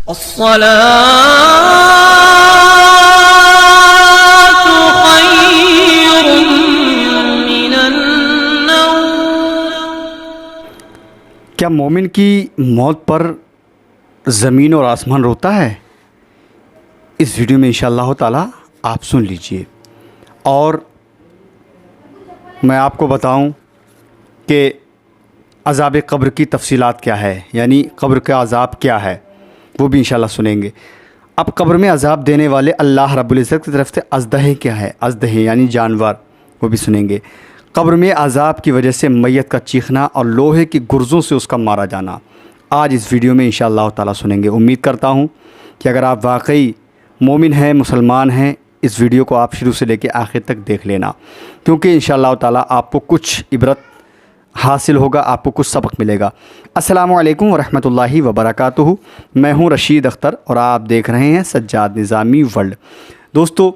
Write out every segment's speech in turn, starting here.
الصلاة خير من النوم۔ کیا مومن کی موت پر زمین اور آسمان روتا ہے؟ اس ویڈیو میں انشاءاللہ تعالی آپ سن لیجئے اور میں آپ کو بتاؤں کہ عذاب قبر کی تفصیلات کیا ہے، یعنی قبر کا عذاب کیا ہے، وہ بھی انشاءاللہ سنیں گے۔ اب قبر میں عذاب دینے والے اللہ رب العزت کی طرف سے ازدہے کیا ہے، ازدہے یعنی جانور، وہ بھی سنیں گے۔ قبر میں عذاب کی وجہ سے میت کا چیخنا اور لوہے کی گرزوں سے اس کا مارا جانا آج اس ویڈیو میں انشاءاللہ تعالی سنیں گے۔ امید کرتا ہوں کہ اگر آپ واقعی مومن ہیں، مسلمان ہیں، اس ویڈیو کو آپ شروع سے لے کے آخر تک دیکھ لینا، کیونکہ انشاءاللہ تعالی آپ کو کچھ عبرت حاصل ہوگا، آپ کو کچھ سبق ملے گا۔ السلام علیکم ورحمۃ اللہ وبرکاتہ۔ میں ہوں رشید اختر اور آپ دیکھ رہے ہیں سجاد نظامی ورلڈ۔ دوستو،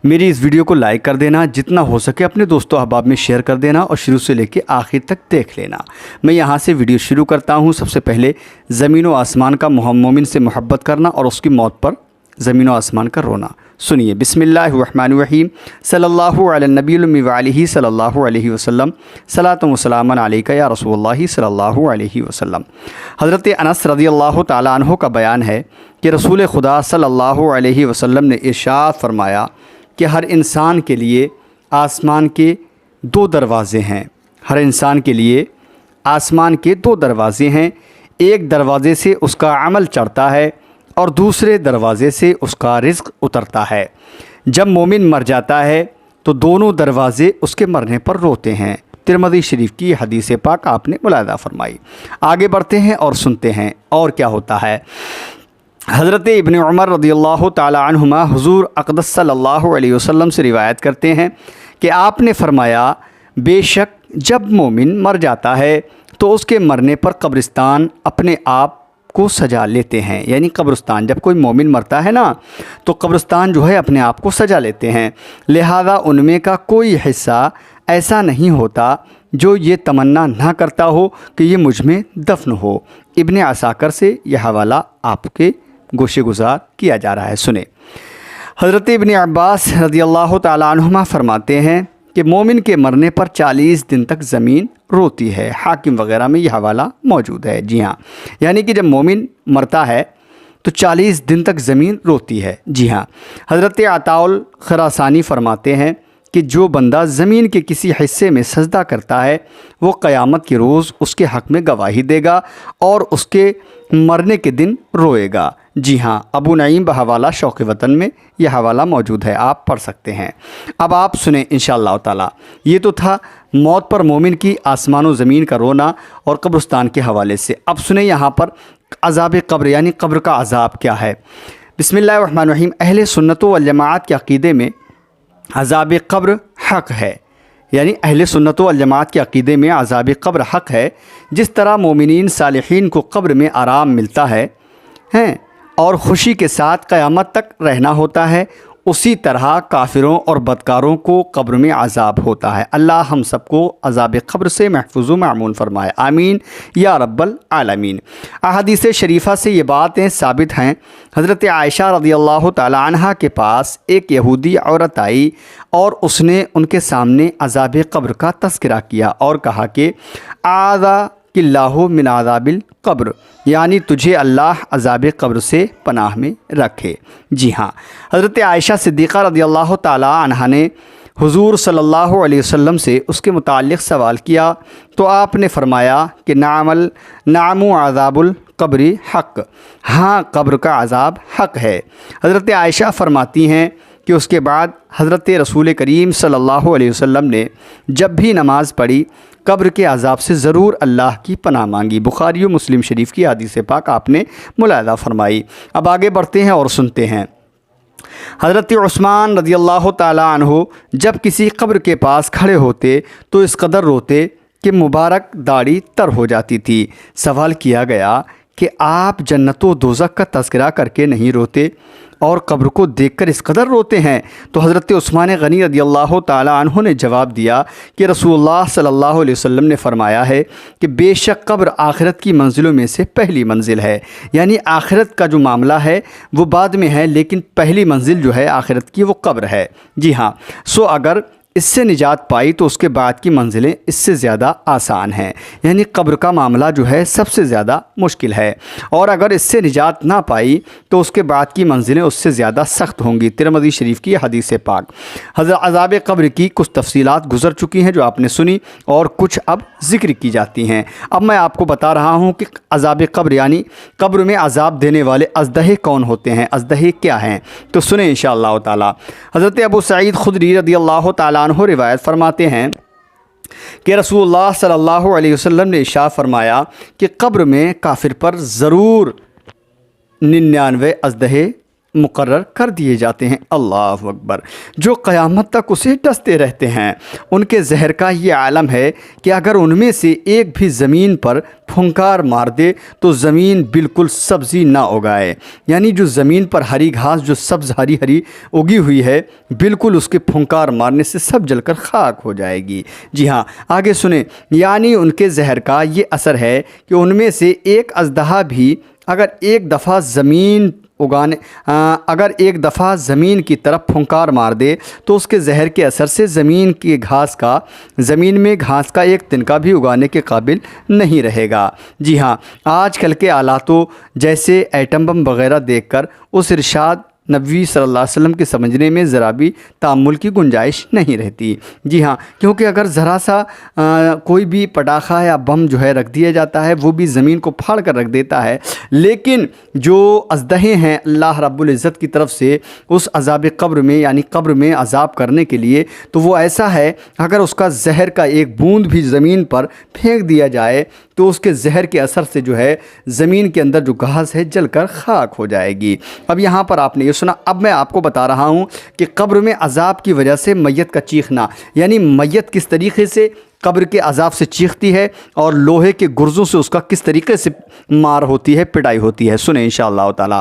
میری اس ویڈیو کو لائک کر دینا، جتنا ہو سکے اپنے دوستوں احباب میں شیئر کر دینا اور شروع سے لے کے آخر تک دیکھ لینا۔ میں یہاں سے ویڈیو شروع کرتا ہوں۔ سب سے پہلے زمین و آسمان کا مومن سے محبت کرنا اور اس کی موت پر زمین و آسمان کا رونا سنیے۔ بسم اللہ الرحمن الرحیم۔ صلی اللہ علی النبی الامی وعلیہ صلی اللہ علیہ وسلم، صلاۃ و سلام علیک یا رسول اللہ صلی اللہ علیہ وسلم۔ حضرت انس رضی اللہ تعالیٰ عنہ کا بیان ہے کہ رسول خدا صلی اللہ علیہ وسلم نے ارشاد فرمایا کہ ہر انسان کے لیے آسمان کے دو دروازے ہیں، ہر انسان کے لیے آسمان کے دو دروازے ہیں، ایک دروازے سے اس کا عمل چڑھتا ہے اور دوسرے دروازے سے اس کا رزق اترتا ہے۔ جب مومن مر جاتا ہے تو دونوں دروازے اس کے مرنے پر روتے ہیں۔ ترمذی شریف کی حدیث پاک آپ نے ملاحظہ فرمائی۔ آگے بڑھتے ہیں اور سنتے ہیں اور کیا ہوتا ہے۔ حضرت ابن عمر رضی اللہ تعالی عنہما حضور اقدس صلی اللہ علیہ وسلم سے روایت کرتے ہیں کہ آپ نے فرمایا، بے شک جب مومن مر جاتا ہے تو اس کے مرنے پر قبرستان اپنے آپ کو سجا لیتے ہیں، یعنی قبرستان، جب کوئی مومن مرتا ہے نا تو قبرستان جو ہے اپنے آپ کو سجا لیتے ہیں، لہذا ان میں کا کوئی حصہ ایسا نہیں ہوتا جو یہ تمنا نہ کرتا ہو کہ یہ مجھ میں دفن ہو۔ ابن عساکر سے یہ حوالہ آپ کے گوشے گزار کیا جا رہا ہے، سنیں۔ حضرت ابن عباس رضی اللہ تعالیٰ عنہما فرماتے ہیں کہ مومن کے مرنے پر 40 دن تک زمین روتی ہے۔ حاکم وغیرہ میں یہ حوالہ موجود ہے۔ جی ہاں، یعنی کہ جب مومن مرتا ہے تو 40 دن تک زمین روتی ہے۔ جی ہاں، حضرت عطاء الخراسانی فرماتے ہیں کہ جو بندہ زمین کے کسی حصے میں سجدہ کرتا ہے وہ قیامت کے روز اس کے حق میں گواہی دے گا اور اس کے مرنے کے دن روئے گا۔ جی ہاں، ابو نعیم بحوالہ شوق وطن میں یہ حوالہ موجود ہے، آپ پڑھ سکتے ہیں۔ اب آپ سنیں انشاءاللہ تعالی۔ یہ تو تھا موت پر مومن کی آسمان و زمین کا رونا اور قبرستان کے حوالے سے۔ اب سنیں یہاں پر عذاب قبر یعنی قبر کا عذاب کیا ہے۔ بسم اللہ الرحمن الرحیم۔ اہل سنت والجماعت کے عقیدے میں عذاب قبر حق ہے، یعنی اہل سنت والجماعت کے عقیدے میں عذاب قبر حق ہے۔ جس طرح مومنین صالحین کو قبر میں آرام ملتا ہے اور خوشی کے ساتھ قیامت تک رہنا ہوتا ہے، اسی طرح کافروں اور بدکاروں کو قبر میں عذاب ہوتا ہے۔ اللہ ہم سب کو عذاب قبر سے محفوظ و معمون فرمائے، آمین یا رب العالمین۔ احادیث شریفہ سے یہ باتیں ثابت ہیں۔ حضرت عائشہ رضی اللہ تعالی عنہا کے پاس ایک یہودی عورت آئی اور اس نے ان کے سامنے عذاب قبر کا تذکرہ کیا اور کہا کہ اعاذک اللہ من عذاب القبر، یعنی تجھے اللہ عذاب قبر سے پناہ میں رکھے۔ جی ہاں، حضرت عائشہ صدیقہ رضی اللہ تعالی عنہا نے حضور صلی اللہ علیہ وسلم سے اس کے متعلق سوال کیا تو آپ نے فرمایا کہ نعم عذاب القبر حق، ہاں قبر کا عذاب حق ہے۔ حضرت عائشہ فرماتی ہیں کہ اس کے بعد حضرت رسول کریم صلی اللہ علیہ وسلم نے جب بھی نماز پڑھی قبر کے عذاب سے ضرور اللہ کی پناہ مانگی۔ بخاری و مسلم شریف کی حدیث پاک آپ نے ملاحظہ فرمائی۔ اب آگے بڑھتے ہیں اور سنتے ہیں۔ حضرت عثمان رضی اللہ تعالی عنہ جب کسی قبر کے پاس کھڑے ہوتے تو اس قدر روتے کہ مبارک داڑھی تر ہو جاتی تھی۔ سوال کیا گیا کہ آپ جنت و دوزخ کا تذکرہ کر کے نہیں روتے اور قبر کو دیکھ کر اس قدر روتے ہیں؟ تو حضرت عثمان غنی رضی اللہ تعالی عنہ نے جواب دیا کہ رسول اللہ صلی اللہ علیہ وسلم نے فرمایا ہے کہ بے شک قبر آخرت کی منزلوں میں سے پہلی منزل ہے، یعنی آخرت کا جو معاملہ ہے وہ بعد میں ہے، لیکن پہلی منزل جو ہے آخرت کی وہ قبر ہے۔ جی ہاں، سو اگر اس سے نجات پائی تو اس کے بعد کی منزلیں اس سے زیادہ آسان ہیں، یعنی قبر کا معاملہ جو ہے سب سے زیادہ مشکل ہے، اور اگر اس سے نجات نہ پائی تو اس کے بعد کی منزلیں اس سے زیادہ سخت ہوں گی۔ ترمذی شریف کی حدیث پاک۔ حضرت عذاب قبر کی کچھ تفصیلات گزر چکی ہیں جو آپ نے سنی، اور کچھ اب ذکر کی جاتی ہیں۔ اب میں آپ کو بتا رہا ہوں کہ عذاب قبر یعنی قبر میں عذاب دینے والے ازدہے کون ہوتے ہیں، ازدہے کیا ہیں، تو سنیں انشاءاللہ تعالی۔ حضرت ابو سعید خدری رضی اللہ تعالیٰ عنہ روایت فرماتے ہیں کہ رسول اللہ صلی اللہ علیہ وسلم نے ارشاد فرمایا کہ قبر میں کافر پر ضرور 99 ازدہے مقرر کر دیے جاتے ہیں، اللہ اکبر، جو قیامت تک اسے ڈستے رہتے ہیں۔ ان کے زہر کا یہ عالم ہے کہ اگر ان میں سے ایک بھی زمین پر پھنکار مار دے تو زمین بالکل سبزی نہ اگائے، یعنی جو زمین پر ہری گھاس جو سبز ہری ہری اگی ہوئی ہے بالکل اس کے پھنکار مارنے سے سب جل کر خاک ہو جائے گی۔ جی ہاں، آگے سنیں، یعنی ان کے زہر کا یہ اثر ہے کہ ان میں سے ایک اژدہا بھی اگر ایک دفعہ زمین کی طرف پھنکار مار دے تو اس کے زہر کے اثر سے زمین میں گھاس کا ایک تنکا بھی اگانے کے قابل نہیں رہے گا۔ جی ہاں، آج کل کے آلاتوں جیسے ایٹم بم وغیرہ دیکھ کر اس ارشاد نبوی صلی اللہ علیہ وسلم کے سمجھنے میں ذرا بھی تأمل کی گنجائش نہیں رہتی۔ جی ہاں، کیونکہ اگر ذرا سا کوئی بھی پٹاخہ یا بم جو ہے رکھ دیا جاتا ہے وہ بھی زمین کو پھاڑ کر رکھ دیتا ہے، لیکن جو ازدہے ہیں اللہ رب العزت کی طرف سے اس عذاب قبر میں یعنی قبر میں عذاب کرنے کے لیے، تو وہ ایسا ہے اگر اس کا زہر کا ایک بوند بھی زمین پر پھینک دیا جائے تو اس کے زہر کے اثر سے جو ہے زمین کے اندر جو گھاس ہے جل کر خاک ہو جائے گی۔ اب یہاں پر آپ نے یہ سنا، اب میں آپ کو بتا رہا ہوں کہ قبر میں عذاب کی وجہ سے میت کا چیخنا، یعنی میت کس طریقے سے قبر کے عذاب سے چیختی ہے اور لوہے کے گرزوں سے اس کا کس طریقے سے مار ہوتی ہے، پٹائی ہوتی ہے۔ سنیں انشاءاللہ تعالی۔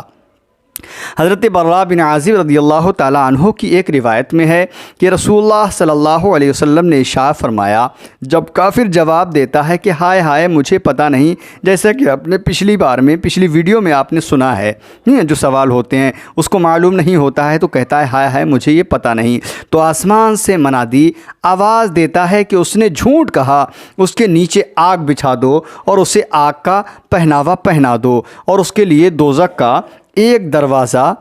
حضرت براء بن عازب رضی اللہ تعالیٰ عنہ کی ایک روایت میں ہے کہ رسول اللہ صلی اللہ علیہ وسلم نے ارشاد فرمایا، جب کافر جواب دیتا ہے کہ ہائے ہائے مجھے پتہ نہیں، جیسا کہ اپنے پچھلی ویڈیو میں آپ نے سنا ہے، جو سوال ہوتے ہیں اس کو معلوم نہیں ہوتا ہے تو کہتا ہے ہائے ہائے مجھے یہ پتہ نہیں، تو آسمان سے منادی آواز دیتا ہے کہ اس نے جھوٹ کہا، اس کے نیچے آگ بچھا دو اور اسے آگ کا پہناوا پہنا دو، اور اس کے لیے دوزخ کا ایک دروازہ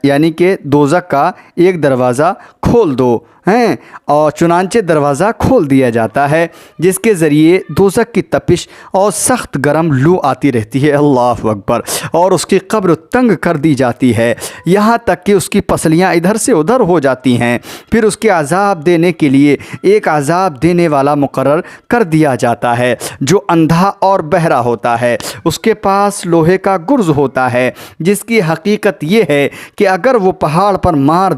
یعنی کہ دوزخ کا ایک دروازہ کھول دو ہیں، اور چنانچہ دروازہ کھول دیا جاتا ہے جس کے ذریعے دوزخ کی تپش اور سخت گرم لو آتی رہتی ہے، اللہ اکبر، اور اس کی قبر تنگ کر دی جاتی ہے یہاں تک کہ اس کی پسلیاں ادھر سے ادھر ہو جاتی ہیں۔ پھر اس کے عذاب دینے کے لیے ایک عذاب دینے والا مقرر کر دیا جاتا ہے جو اندھا اور بہرا ہوتا ہے، اس کے پاس لوہے کا گرز ہوتا ہے جس کی حقیقت یہ ہے کہ اگر وہ پہاڑ پر مار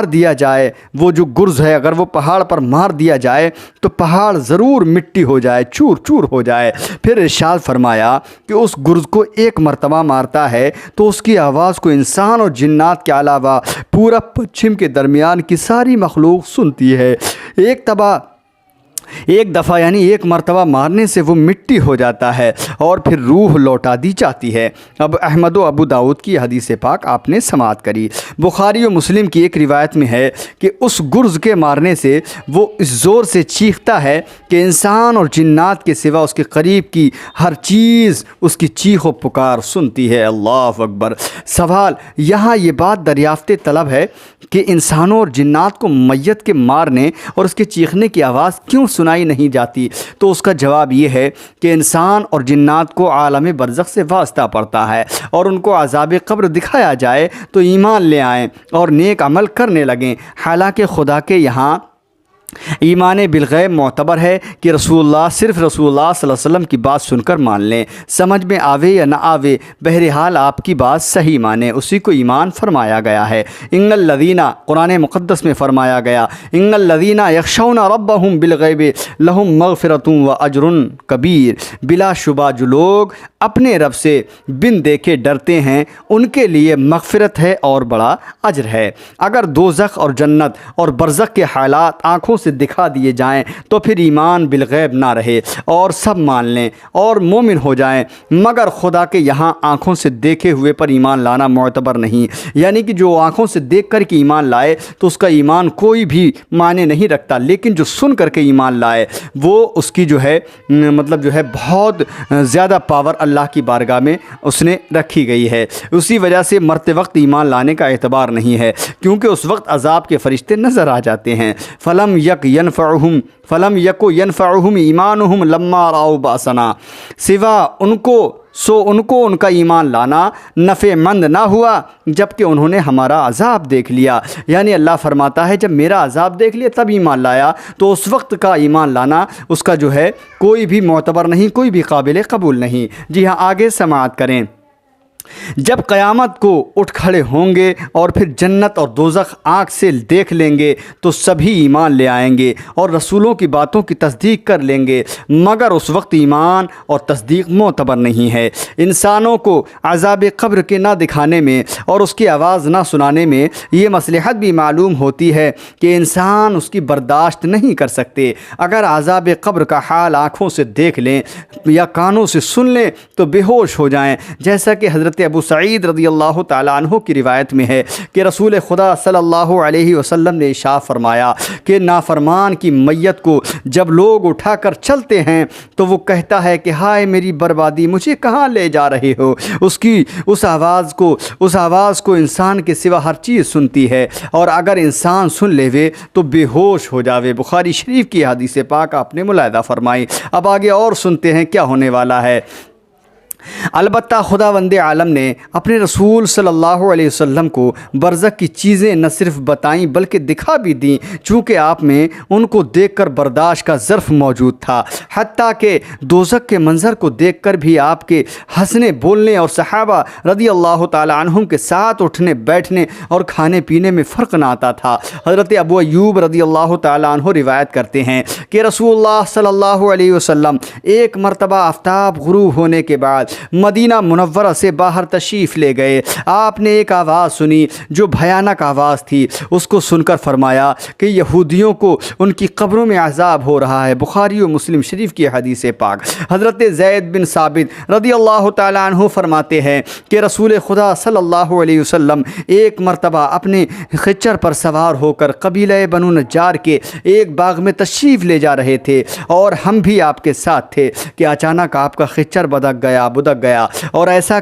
دیا جائے، وہ جو گرز ہے اگر وہ پہاڑ پر مار دیا جائے تو پہاڑ ضرور مٹی ہو جائے، چور چور ہو جائے۔ پھر ارشاد فرمایا کہ اس گرز کو ایک مرتبہ مارتا ہے تو اس کی آواز کو انسان اور جنات کے علاوہ پورا پچھم کے درمیان کی ساری مخلوق سنتی ہے۔ ایک دفعہ یعنی ایک مرتبہ مارنے سے وہ مٹی ہو جاتا ہے اور پھر روح لوٹا دی جاتی ہے۔ اب احمد و ابو داؤد کی حدیث پاک آپ نے سماعت کری۔ بخاری و مسلم کی ایک روایت میں ہے کہ اس گرز کے مارنے سے وہ اس زور سے چیختا ہے کہ انسان اور جنات کے سوا اس کے قریب کی ہر چیز اس کی چیخ و پکار سنتی ہے، اللہ اکبر۔ سوال یہاں یہ بات دریافت طلب ہے کہ انسانوں اور جنات کو میت کے مارنے اور اس کے چیخنے کی آواز کیوں سنائی نہیں جاتی؟ تو اس کا جواب یہ ہے کہ انسان اور جنات کو عالم برزخ سے واسطہ پڑتا ہے اور ان کو عذاب قبر دکھایا جائے تو ایمان لے آئیں اور نیک عمل کرنے لگیں، حالانکہ خدا کے یہاں ایمان بالغیب معتبر ہے کہ رسول اللہ صرف رسول اللہ صلی اللہ علیہ وسلم کی بات سن کر مان لیں، سمجھ میں آوے یا نہ آوے، بہرحال آپ کی بات صحیح مانیں، اسی کو ایمان فرمایا گیا ہے۔ ان الذین، قرآن مقدس میں فرمایا گیا، ان الذین یخشون ربہم بالغیب لہم مغفرۃ و اجر کبیر، بلا شبہ جو لوگ اپنے رب سے بن دیکھے ڈرتے ہیں ان کے لیے مغفرت ہے اور بڑا اجر ہے۔ اگر دوزخ اور جنت اور برزخ کے حالات آنکھوں سے دکھا دیے جائیں تو پھر ایمان بالغیب نہ رہے اور سب مان لیں اور مومن ہو جائیں، مگر خدا کے یہاں آنکھوں سے دیکھے ہوئے پر ایمان لانا معتبر نہیں، یعنی کہ جو آنکھوں سے دیکھ کر کے ایمان لائے تو اس کا ایمان کوئی بھی معنی نہیں رکھتا، لیکن جو سن کر کے ایمان لائے وہ اس کی جو ہے مطلب جو ہے بہت زیادہ پاور اللہ کی بارگاہ میں اس نے رکھی گئی ہے۔ اسی وجہ سے مرتے وقت ایمان لانے کا اعتبار نہیں ہے، کیونکہ اس وقت عذاب کے فرشتے نظر آ جاتے ہیں۔ فلم یکو ینفعہم ایمانہم لما راؤ باسنا، سوا ان کو ان کا ایمان لانا نفع مند نہ ہوا جبکہ انہوں نے ہمارا عذاب دیکھ لیا، یعنی اللہ فرماتا ہے جب میرا عذاب دیکھ لیا تب ایمان لایا، تو اس وقت کا ایمان لانا اس کا جو ہے کوئی بھی معتبر نہیں، کوئی بھی قابل قبول نہیں۔ جی ہاں، آگے سماعت کریں۔ جب قیامت کو اٹھ کھڑے ہوں گے اور پھر جنت اور دوزخ آنکھ سے دیکھ لیں گے تو سبھی ایمان لے آئیں گے اور رسولوں کی باتوں کی تصدیق کر لیں گے، مگر اس وقت ایمان اور تصدیق معتبر نہیں ہے۔ انسانوں کو عذاب قبر کے نہ دکھانے میں اور اس کی آواز نہ سنانے میں یہ مصلحت بھی معلوم ہوتی ہے کہ انسان اس کی برداشت نہیں کر سکتے۔ اگر عذاب قبر کا حال آنکھوں سے دیکھ لیں یا کانوں سے سن لیں تو بے ہوش ہو جائیں، جیسا کہ حضرت ابو سعید رضی اللہ تعالیٰ عنہ کی روایت میں ہے کہ رسول خدا صلی اللہ علیہ وسلم نے ارشاد فرمایا کہ نافرمان کی میت کو جب لوگ اٹھا کر چلتے ہیں تو وہ کہتا ہے کہ ہائے میری بربادی، مجھے کہاں لے جا رہے ہو۔ اس آواز کو انسان کے سوا ہر چیز سنتی ہے، اور اگر انسان سن لیوے تو بے ہوش ہو جاوے۔ بخاری شریف کی حدیث پاک آپ نے ملاحظہ فرمائی۔ اب آگے اور سنتے ہیں کیا ہونے والا ہے۔ البتہ خداوند عالم نے اپنے رسول صلی اللہ علیہ وسلم کو برزخ کی چیزیں نہ صرف بتائیں بلکہ دکھا بھی دیں، چونکہ آپ میں ان کو دیکھ کر برداشت کا ظرف موجود تھا، حتیٰ کہ دوزخ کے منظر کو دیکھ کر بھی آپ کے ہنسنے بولنے اور صحابہ رضی اللہ تعالیٰ عنہم کے ساتھ اٹھنے بیٹھنے اور کھانے پینے میں فرق نہ آتا تھا۔ حضرت ابو ایوب رضی اللہ تعالیٰ عنہ روایت کرتے ہیں کہ رسول اللہ صلی اللہ علیہ وسلم ایک مرتبہ آفتاب غروب ہونے کے بعد مدینہ منورہ سے باہر تشریف لے گئے۔ آپ نے ایک آواز سنی جو بھیانک آواز تھی، اس کو سن کر فرمایا کہ یہودیوں کو ان کی قبروں میں عذاب ہو رہا ہے۔ بخاری و مسلم شریف کی حدیث پاک۔ حضرت زید بن ثابت رضی اللہ تعالیٰ عنہ فرماتے ہیں کہ رسول خدا صلی اللہ علیہ وسلم ایک مرتبہ اپنے خچر پر سوار ہو کر قبیلہ بنو نجار کے ایک باغ میں تشریف لے جا رہے تھے اور ہم بھی آپ کے ساتھ تھے کہ اچانک آپ کا خچر بدک گیا اور ایسا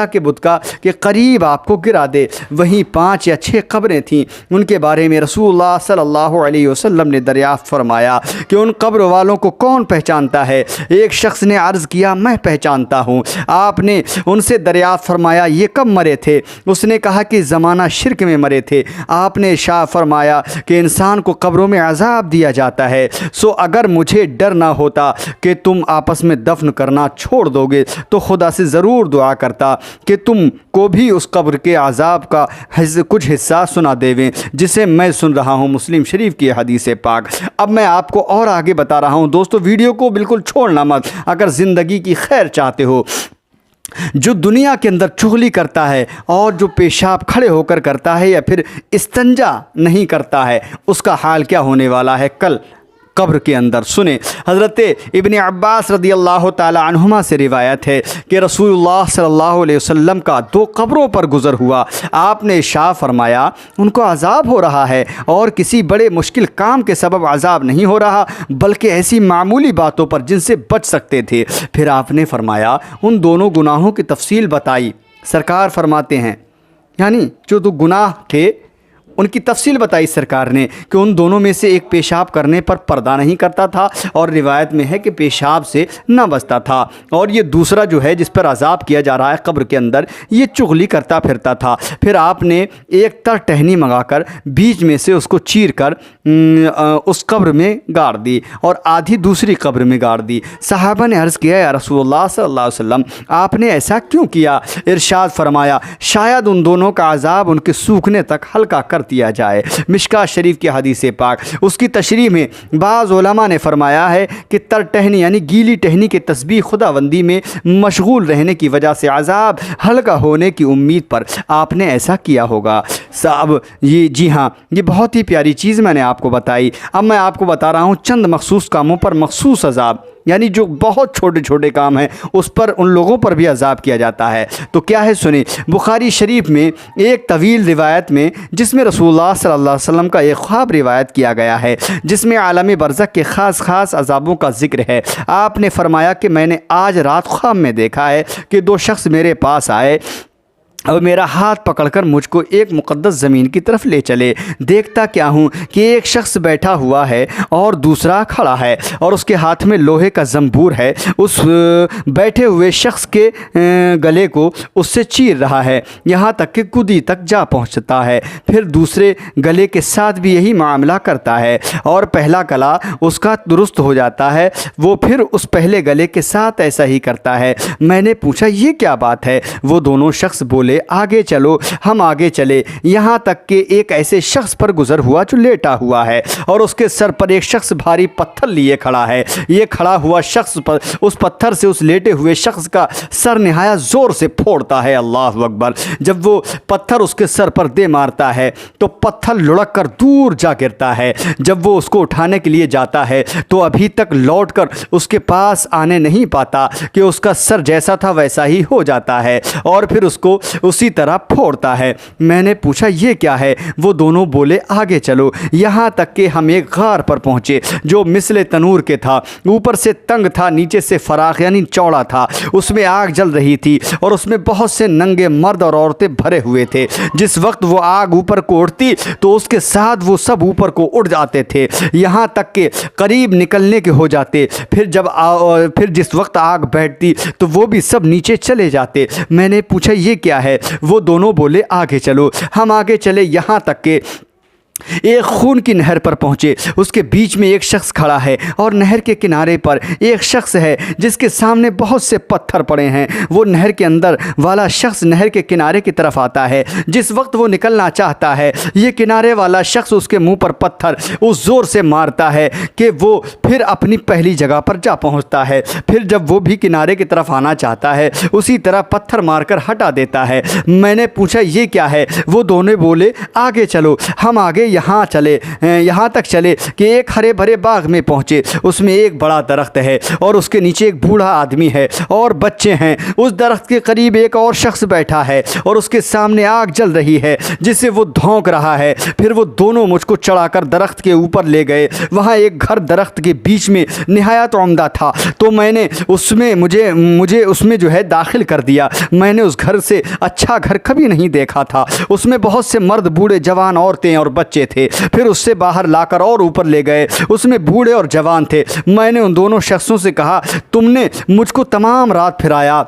کہ بدکا کہ قریب آپ کو گرا دے۔ وہیں 5 یا 6 قبریں تھیں، ان کے بارے میں رسول اللہ صلی اللہ علیہ وسلم نے دریافت فرمایا کہ ان قبر والوں کو کون پہچانتا ہے؟ ایک شخص نے عرض کیا میں پہچانتا ہوں۔ آپ نے ان سے دریافت فرمایا یہ کب مرے تھے؟ اس نے کہا کہ زمانہ شرک میں مرے تھے۔ آپ نے ارشاد فرمایا کہ انسان کو قبروں میں عذاب دیا جاتا ہے، سو اگر مجھے ڈر نہ ہوتا کہ تم آپس میں دفن کرنا چھوڑ دو گے تو خدا سے ضرور دعا کرتا کہ تم کو بھی اس قبر کے عذاب کا کچھ حصہ سنا دیویں جسے میں سن رہا ہوں۔ مسلم شریف کی حدیث پاک۔ اب میں آپ کو اور آگے بتا رہا ہوں دوستو، ویڈیو کو بالکل چھوڑنا مت اگر زندگی کی خیر چاہتے ہو۔ جو دنیا کے اندر چغلی کرتا ہے اور جو پیشاب کھڑے ہو کر کرتا ہے یا پھر استنجا نہیں کرتا ہے، اس کا حال کیا ہونے والا ہے کل قبر کے اندر سنیں۔ حضرت ابن عباس رضی اللہ تعالی عنہما سے روایت ہے کہ رسول اللہ صلی اللہ علیہ وسلم کا 2 قبروں پر گزر ہوا۔ آپ نے ارشاد فرمایا ان کو عذاب ہو رہا ہے اور کسی بڑے مشکل کام کے سبب عذاب نہیں ہو رہا بلکہ ایسی معمولی باتوں پر جن سے بچ سکتے تھے۔ پھر آپ نے فرمایا ان دونوں گناہوں کی تفصیل بتائی۔ سرکار فرماتے ہیں یعنی جو 2 گناہ تھے ان کی تفصیل بتائی سرکار نے کہ ان دونوں میں سے ایک پیشاب کرنے پر پردہ نہیں کرتا تھا اور روایت میں ہے کہ پیشاب سے نہ بچتا تھا، اور یہ دوسرا جو ہے جس پر عذاب کیا جا رہا ہے قبر کے اندر، یہ چغلی کرتا پھرتا تھا۔ پھر آپ نے ایک تر ٹہنی منگا کر بیچ میں سے اس کو چیر کر اس قبر میں گاڑ دی اور آدھی دوسری قبر میں گاڑ دی۔ صحابہ نے عرض کیا یا رسول اللہ صلی اللہ علیہ وسلم آپ نے ایسا کیوں کیا؟ ارشاد فرمایا شاید ان دونوں کا عذاب ان کے سوکھنے تک ہلکا کر دیا جائے۔ مشکاۃ شریف کی حدیث پاک، اس کی تشریح میں بعض علماء نے فرمایا ہے کہ تر ٹہنی یعنی گیلی ٹہنی کے تسبیح خداوندی میں مشغول رہنے کی وجہ سے عذاب ہلکا ہونے کی امید پر آپ نے ایسا کیا ہوگا۔ صاحب یہ جی ہاں، یہ بہت ہی پیاری چیز میں نے آپ کو بتائی۔ اب میں آپ کو بتا رہا ہوں چند مخصوص کاموں پر مخصوص عذاب، یعنی جو بہت چھوٹے چھوٹے کام ہیں اس پر ان لوگوں پر بھی عذاب کیا جاتا ہے۔ تو کیا ہے سنیں، بخاری شریف میں ایک طویل روایت میں جس میں رسول اللہ صلی اللہ علیہ وسلم کا ایک خواب روایت کیا گیا ہے جس میں عالم برزخ کے خاص عذابوں کا ذکر ہے۔ آپ نے فرمایا کہ میں نے آج رات خواب میں دیکھا ہے کہ دو شخص میرے پاس آئے اور میرا ہاتھ پکڑ کر مجھ کو ایک مقدس زمین کی طرف لے چلے۔ دیکھتا کیا ہوں کہ ایک شخص بیٹھا ہوا ہے اور دوسرا کھڑا ہے اور اس کے ہاتھ میں لوہے کا زنبور ہے، اس بیٹھے ہوئے شخص کے گلے کو اس سے چیر رہا ہے یہاں تک کہ گدی تک جا پہنچتا ہے، پھر دوسرے گلے کے ساتھ بھی یہی معاملہ کرتا ہے اور پہلا گلا اس کا درست ہو جاتا ہے، وہ پھر اس پہلے گلے کے ساتھ ایسا ہی کرتا ہے۔ میں نے پوچھا یہ کیا بات ہے؟ وہ دونوں شخص بولے آگے چلو۔ ہم آگے چلے یہاں تک کہ ایک ایسے شخص پر گزر ہوا جو لیٹا ہوا ہے اور اس کے سر پر ایک شخص بھاری پتھر لیے کھڑا ہے۔ یہ کھڑا ہوا شخص پر اس پتھر سے اس لیٹے ہوئے شخص کا سر نہایت زور سے پھوڑتا ہے۔ اللہ اکبر! جب وہ پتھر اس کے سر پر دے مارتا ہے تو پتھر لڑک کر دور جا گرتا ہے۔ جب وہ اس کو اٹھانے کے لیے جاتا ہے تو ابھی تک لوٹ کر اس کے پاس آنے نہیں پاتا کہ اس کا سر جیسا تھا ویسا ہی ہو جاتا ہے اور پھر اس کو اسی طرح پھوڑتا ہے۔ میں نے پوچھا یہ کیا ہے؟ وہ دونوں بولے آگے چلو یہاں تک کہ ہم ایک غار پر پہنچے جو مثل تنور کے تھا، اوپر سے تنگ تھا نیچے سے فراخ یعنی چوڑا تھا، اس میں آگ جل رہی تھی اور اس میں بہت سے ننگے مرد اور عورتیں بھرے ہوئے تھے۔ جس وقت وہ آگ اوپر کو اڑتی تو اس کے ساتھ وہ سب اوپر کو اڑ جاتے تھے یہاں تک کہ قریب نکلنے کے ہو جاتے، پھر جس وقت آگ بیٹھتی تو وہ بھی سب نیچے چلے جاتے۔ میں نے پوچھا یہ کیا ہے؟ وہ دونوں بولے آگے چلو۔ ہم آگے چلے یہاں تک کہ ایک خون کی نہر پر پہنچے، اس کے بیچ میں ایک شخص کھڑا ہے اور نہر کے کنارے پر ایک شخص ہے جس کے سامنے بہت سے پتھر پڑے ہیں۔ وہ نہر کے اندر والا شخص نہر کے کنارے کی طرف آتا ہے، جس وقت وہ نکلنا چاہتا ہے یہ کنارے والا شخص اس کے منہ پر پتھر اس زور سے مارتا ہے کہ وہ پھر اپنی پہلی جگہ پر جا پہنچتا ہے۔ پھر جب وہ بھی کنارے کی طرف آنا چاہتا ہے اسی طرح پتھر مار کر ہٹا دیتا ہے۔ میں نے پوچھا یہ کیا ہے؟ وہ دونوں بولے آگے چلو۔ ہم آگے یہاں تک چلے کہ ایک ہرے بھرے باغ میں پہنچے، اس میں ایک بڑا درخت ہے اور اس کے نیچے ایک بوڑھا آدمی ہے اور بچے ہیں۔ اس درخت کے قریب ایک اور شخص بیٹھا ہے اور اس کے سامنے آگ جل رہی ہے جسے وہ دھونک رہا ہے۔ پھر وہ دونوں مجھ کو چڑھا کر درخت کے اوپر لے گئے، وہاں ایک گھر درخت کے بیچ میں نہایت عمدہ تھا تو میں نے مجھے اس میں جو ہے داخل کر دیا۔ میں نے اس گھر سے اچھا گھر کبھی نہیں دیکھا تھا، اس میں بہت سے مرد، بوڑھے، جوان، عورتیں اور بچے تھے۔ پھر اس سے باہر لا کر اور اوپر لے گئے، اس میں بوڑھے اور جوان تھے۔ میں نے ان دونوں شخصوں سے کہا تم نے مجھ کو تمام رات پھرایا،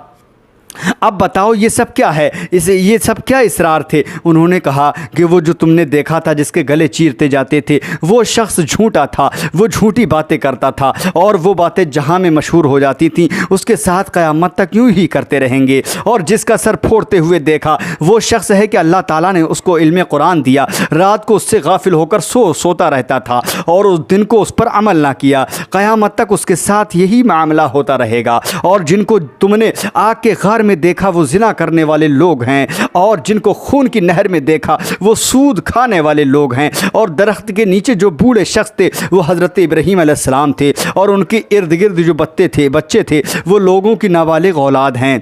اب بتاؤ یہ سب کیا ہے؟ یہ سب کیا اسرار تھے؟ انہوں نے کہا کہ وہ جو تم نے دیکھا تھا جس کے گلے چیرتے جاتے تھے وہ شخص جھوٹا تھا، وہ جھوٹی باتیں کرتا تھا اور وہ باتیں جہاں میں مشہور ہو جاتی تھیں اس کے ساتھ قیامت تک یوں ہی کرتے رہیں گے۔ اور جس کا سر پھوڑتے ہوئے دیکھا وہ شخص ہے کہ اللہ تعالیٰ نے اس کو علم قرآن دیا، رات کو اس سے غافل ہو کر سوتا رہتا تھا اور اس دن کو اس پر عمل نہ کیا، قیامت تک اس کے ساتھ یہی معاملہ ہوتا رہے گا۔ اور جن کو تم نے آگ کے غار میں دیکھا وہ زنا کرنے والے لوگ ہیں، اور جن کو خون کی نہر میں دیکھا وہ سود کھانے والے لوگ ہیں، اور درخت کے نیچے جو بوڑھے شخص تھے وہ حضرت ابراہیم علیہ السلام تھے، اور ان کے ارد گرد جو بچے تھے وہ لوگوں کی نابالغ اولاد ہیں۔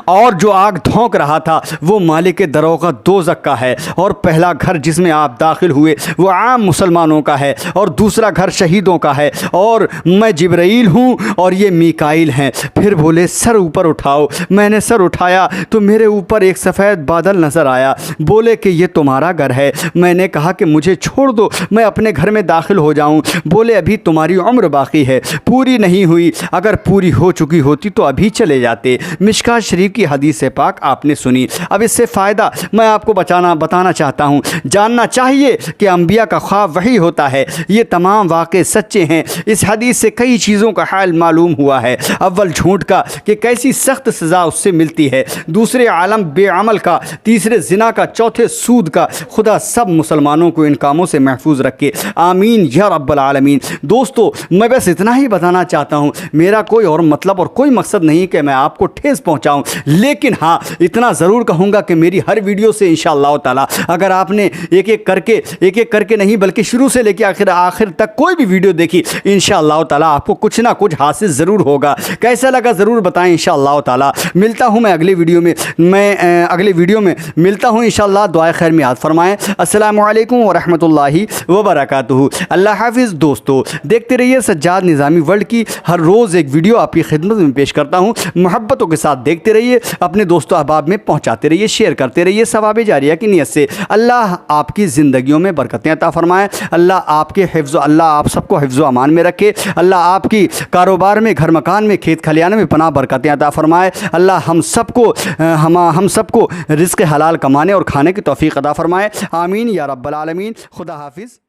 اور جو آگ دھونک رہا تھا وہ مالک دروغہ دوزخ کا ہے، اور پہلا گھر جس میں آپ داخل ہوئے وہ عام مسلمانوں کا ہے، اور دوسرا گھر شہیدوں کا ہے، اور میں جبرائیل ہوں اور یہ میکائیل ہیں۔ پھر بولے سر اوپر اٹھاؤ۔ میں نے سر اٹھایا تو میرے اوپر ایک سفید بادل نظر آیا۔ بولے کہ یہ تمہارا گھر ہے۔ میں نے کہا کہ مجھے چھوڑ دو، میں اپنے گھر میں داخل ہو جاؤں۔ بولے ابھی تمہاری عمر باقی ہے، پوری نہیں ہوئی، اگر پوری ہو چکی ہوتی تو ابھی چلے جاتے۔ مشکوٰۃ شریف کی حدیث پاک آپ نے سنی۔ اب اس سے فائدہ میں آپ کو بتانا چاہتا ہوں۔ جاننا چاہیے کہ انبیاء کا خواب وہی ہوتا ہے، یہ تمام واقع سچے ہیں۔ اس حدیث سے کئی چیزوں کا حال معلوم ہوا ہے۔ اول جھوٹ کا کہ کیسی سخت سزا اس سے ملتی ہے، دوسرے عالم بے عمل کا، تیسرے زنا کا، چوتھے سود کا۔ خدا سب مسلمانوں کو ان کاموں سے محفوظ رکھے، آمین یا رب العالمین۔ دوستو میں بس اتنا ہی بتانا چاہتا ہوں، میرا کوئی اور مطلب اور کوئی مقصد نہیں کہ میں آپ کو ٹھیس پہنچاؤں، لیکن ہاں اتنا ضرور کہوں گا کہ میری ہر ویڈیو سے انشاءاللہ تعالی اگر آپ نے ایک ایک کر کے نہیں بلکہ شروع سے لے کے آخر تک کوئی بھی ویڈیو دیکھی، انشاءاللہ تعالی آپ کو کچھ نہ کچھ حاصل ضرور ہوگا۔ کیسا لگا ضرور بتائیں انشاءاللہ تعالی۔ ملتا ہوں میں اگلی ویڈیو میں ملتا ہوں انشاءاللہ۔ دعائے خیر میں یاد فرمائیں۔ السلام علیکم ورحمۃ اللہ وبرکاتہ۔ اللہ حافظ دوستو۔ دیکھتے رہیے سجاد نظامی ورلڈ کی ہر روز ایک ویڈیو آپ کی خدمت میں پیش کرتا ہوں۔ محبتوں کے ساتھ دیکھتے رہیے، اپنے دوستو احباب میں پہنچاتے رہیے، شیئر کرتے رہیے ثواب جاریہ کی نیت سے۔ اللہ آپ کی زندگیوں میں برکتیں عطا فرمائے، اللہ آپ سب کو حفظ و امان میں رکھے، اللہ آپ کی کاروبار میں، گھر مکان میں، کھیت کھلیانوں میں پناہ برکتیں عطا فرمائے، اللہ ہم سب کو رزق حلال کمانے اور کھانے کی توفیق عطا فرمائے، آمین یا رب العالمین۔ خدا حافظ۔